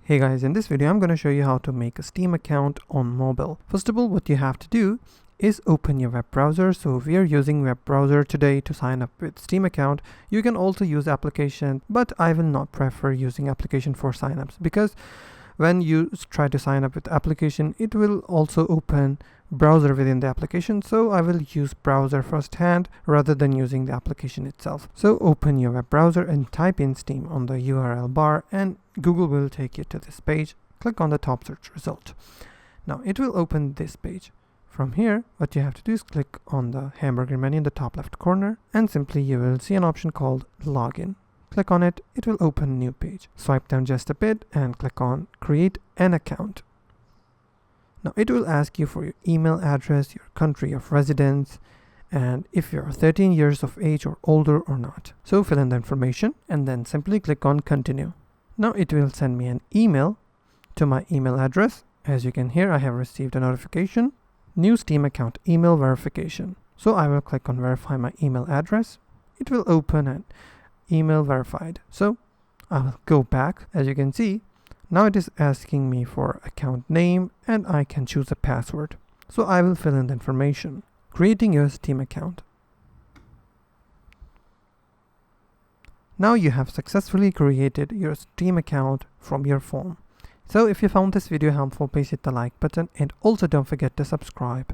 Hey guys, in this video I'm going to show you how to make a Steam account on mobile. First of all, what you have to do is open your web browser. So if you're using web browser today to sign up with Steam account, you can also use application, but I will not prefer using application for signups because when you try to sign up with application, it will also open browser within the application. So I will use browser firsthand rather than using the application itself. So open your web browser and type in Steam on the URL bar, and Google will take you to this page. Click on the top search result. Now it will open this page. From here, what you have to do is click on the hamburger menu in the top left corner, and simply you will see an option called login. Click on it, it will open a new page. Swipe down just a bit and click on create an account. Now it will ask you for your email address, your country of residence, and if you're 13 years of age or older or not. So fill in the information and then simply click on continue. Now it will send me an email to my email address. As you can hear, I have received a notification. New Steam account email verification. So I will click on verify my email address. It will open an email verified. So I will go back. As you can see, now it is asking me for account name and I can choose a password. So I will fill in the information. Creating your Steam account. Now you have successfully created your Steam account from your phone. So if you found this video helpful, please hit the like button and also don't forget to subscribe.